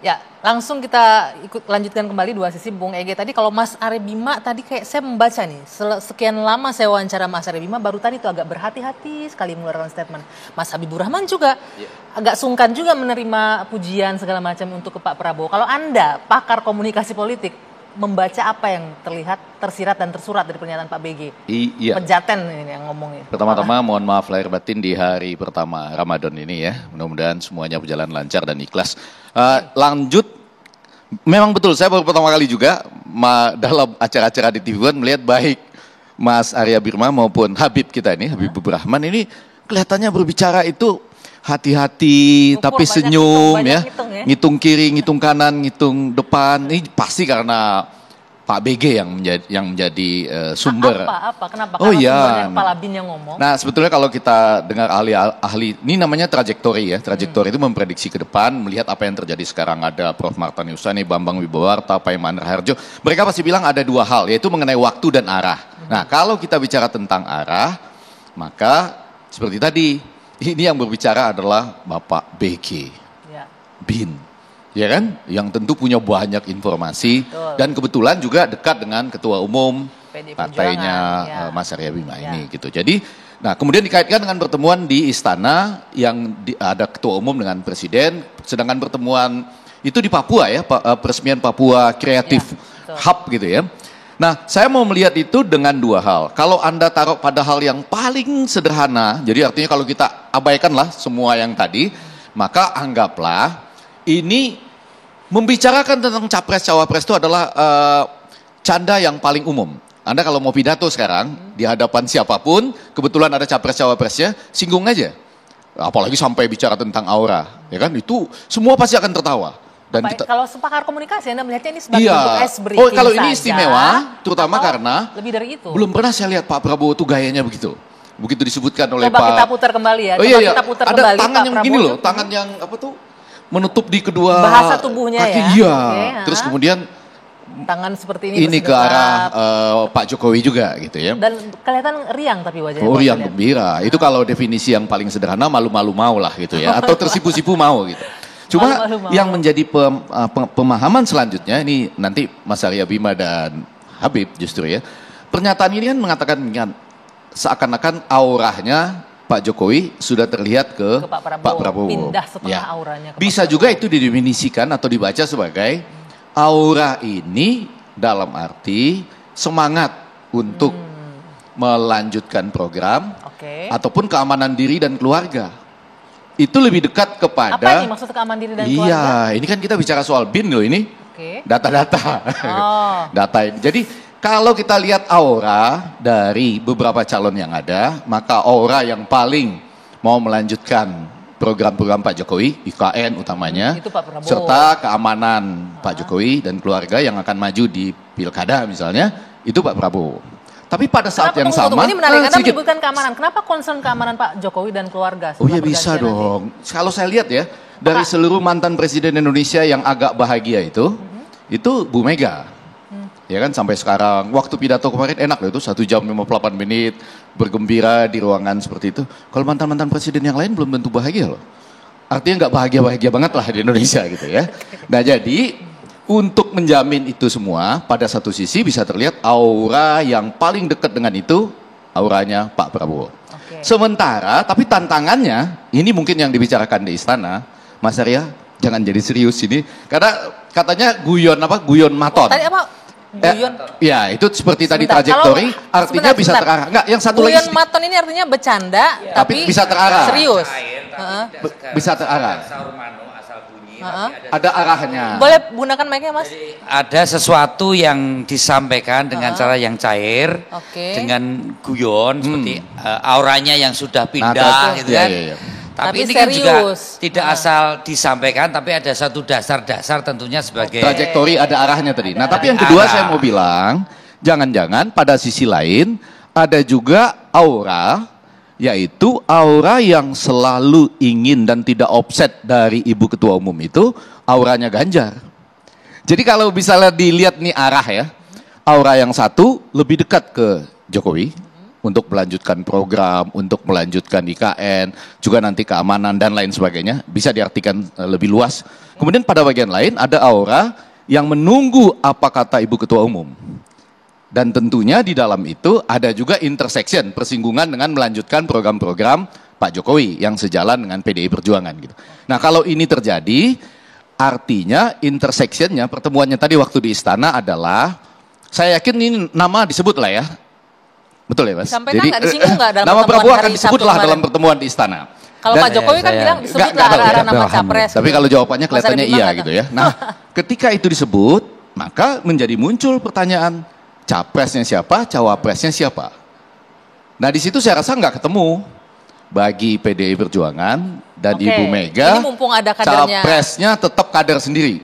Ya, langsung kita lanjutkan kembali dua sisi Bung Ege. Tadi kalau Mas Arya Bima tadi kayak saya membaca nih, sekian lama saya wawancara Mas Arya Bima, baru tadi tuh agak berhati-hati sekali mengeluarkan statement. Mas Habibur Rahman juga agak sungkan juga menerima pujian segala macam untuk ke Pak Prabowo. Kalau Anda, pakar komunikasi politik, membaca apa yang terlihat, tersirat dan tersurat dari pernyataan Pak BG? Iya. Pejaten ini yang ngomongin. Pertama-tama mohon maaf lahir batin di hari pertama Ramadan ini ya. Mudah-mudahan semuanya berjalan lancar dan ikhlas. Lanjut, memang betul saya baru pertama kali juga dalam acara-acara di TV One melihat baik Mas Arya Bima maupun Habib kita ini, Habibur Rahman ini kelihatannya berbicara itu hati-hati tapi senyum ya. Ngitung kiri, ngitung kanan, ngitung depan. Ini pasti karena Pak BG yang menjadi sumber. Kenapa? Oh iya. iya. Kepala BIN yang ngomong. Nah sebetulnya kalau kita dengar ahli-ahli, ini namanya trajektori ya. Trajektori itu memprediksi ke depan, melihat apa yang terjadi sekarang. Ada Prof. Martin Yusani, Bambang Wibowarta, Paiman Raharjo. Mereka pasti bilang ada dua hal, yaitu mengenai waktu dan arah. Nah kalau kita bicara tentang arah, maka seperti tadi, ini yang berbicara adalah Bapak BG. BIN, ya kan, yang tentu punya banyak informasi. Betul. Dan kebetulan juga dekat dengan ketua umum partainya Mas Arya Bima ini gitu. Jadi, nah kemudian dikaitkan dengan pertemuan di istana yang ada ketua umum dengan presiden, sedangkan pertemuan itu di Papua ya, peresmian Papua Kreatif Hub gitu ya. Nah, saya mau melihat itu dengan dua hal. Kalau Anda taruh pada hal yang paling sederhana, jadi artinya kalau kita abaikanlah semua yang tadi, maka anggaplah ini membicarakan tentang capres-cawapres itu adalah canda yang paling umum. Anda kalau mau pidato sekarang di hadapan siapapun, kebetulan ada capres-cawapresnya, singgung aja. Apalagi sampai bicara tentang aura, ya kan? Itu semua pasti akan tertawa. Dan kalau sepakar komunikasi Anda melihatnya ini sebagai bentuk ice breaking. Oh, kalau ini istimewa, terutama karena lebih dari itu. Belum pernah saya lihat Pak Prabowo tuh gayanya begitu. Begitu disebutkan oleh Coba kita putar kembali ya. Oh iya, kita putar ada kembali, tangan Pak yang Prabowo gini loh, tangan yang apa tuh? Menutup di kedua bahasa tubuhnya kaki, ya. Iya. Terus kemudian tangan seperti ini. Ini ke arah Pak Jokowi juga gitu ya. Dan kelihatan riang tapi wajahnya. Oh riang gembira. Itu kalau definisi yang paling sederhana malu-malu mau lah gitu ya. Atau tersipu-sipu mau gitu. Cuma malu-malu yang menjadi pemahaman selanjutnya ini nanti Mas Arya Bima dan Habib justru ya. Pernyataan ini kan mengatakan seakan-akan auranya Pak Jokowi sudah terlihat ke Pak Prabowo. Pindah setengah auranya. Bisa juga itu didefinisikan atau dibaca sebagai aura ini dalam arti semangat untuk melanjutkan program ataupun keamanan diri dan keluarga. Itu lebih dekat kepada... Apa ini maksud keamanan diri dan keluarga? Iya, ini kan kita bicara soal BIN loh ini. Data-data. Data ini. Jadi kalau kita lihat aura dari beberapa calon yang ada, maka aura yang paling mau melanjutkan program-program Pak Jokowi, IKN utamanya, itu Pak Prabowo. Serta keamanan Pak Jokowi dan keluarga yang akan maju di pilkada misalnya, itu Pak Prabowo. Tapi pada saat yang sama, ini menarik, Anda menyebutkan keamanan. Kenapa concern keamanan Pak Jokowi dan keluarga? Oh ya bisa dong. Kalau saya lihat ya, dari seluruh mantan presiden Indonesia yang agak bahagia itu Bu Mega. Ya kan sampai sekarang, waktu pidato kemarin enak loh itu 1 jam 58 menit, bergembira di ruangan seperti itu. Kalau mantan-mantan presiden yang lain belum tentu bahagia loh. Artinya nggak bahagia-bahagia banget lah di Indonesia gitu ya. Nah jadi untuk menjamin itu semua, pada satu sisi bisa terlihat aura yang paling dekat dengan itu, auranya Pak Prabowo. Sementara, tapi tantangannya, ini mungkin yang dibicarakan di istana, Mas Arya, jangan jadi serius ini, karena katanya guyon maton. Tadi apa? Guyon? Ya, itu seperti tadi trajektori, artinya bisa terarah. Enggak, yang satu guyon lagi. Guyon maton ini artinya bercanda, tapi bisa terarah. Serius. Bisa terarah. Ada arahnya. Boleh gunakan mic-nya Mas? Ada sesuatu yang disampaikan dengan cara yang cair, dengan guyon, seperti auranya yang sudah pindah gitu kan. Tapi ini kan juga tidak asal disampaikan, tapi ada satu dasar-dasar tentunya sebagai trajektori, ada arahnya tadi. Nah tapi yang kedua saya mau bilang, jangan-jangan pada sisi lain ada juga aura, yaitu aura yang selalu ingin dan tidak offset dari Ibu Ketua Umum itu, auranya Ganjar. Jadi kalau misalnya dilihat nih arah ya, aura yang satu lebih dekat ke Jokowi untuk melanjutkan program, untuk melanjutkan IKN, juga nanti keamanan dan lain sebagainya, bisa diartikan lebih luas. Kemudian pada bagian lain ada aura yang menunggu apa kata Ibu Ketua Umum. Dan tentunya di dalam itu ada juga intersection, persinggungan dengan melanjutkan program-program Pak Jokowi yang sejalan dengan PDI Perjuangan gitu. Nah kalau ini terjadi, artinya intersectionnya, pertemuannya tadi waktu di istana adalah, saya yakin ini nama disebut lah ya, betul ya Mas? Sampaikan nggak disinggung nggak dalam nama pertemuan Prabowo hari akan disebut lah Sabtu dalam pertemuan di istana. Kalau Pak Jokowi kan bilang disebut lah arah nama capres. Tapi kalau jawabannya kelihatannya iya gitu ya. Nah ketika itu disebut, maka menjadi muncul pertanyaan, capresnya siapa, cawapresnya siapa? Nah di situ saya rasa nggak ketemu. Bagi PDI Perjuangan dan Ibu Mega, ini mumpung ada kadernya, capresnya tetap kader sendiri.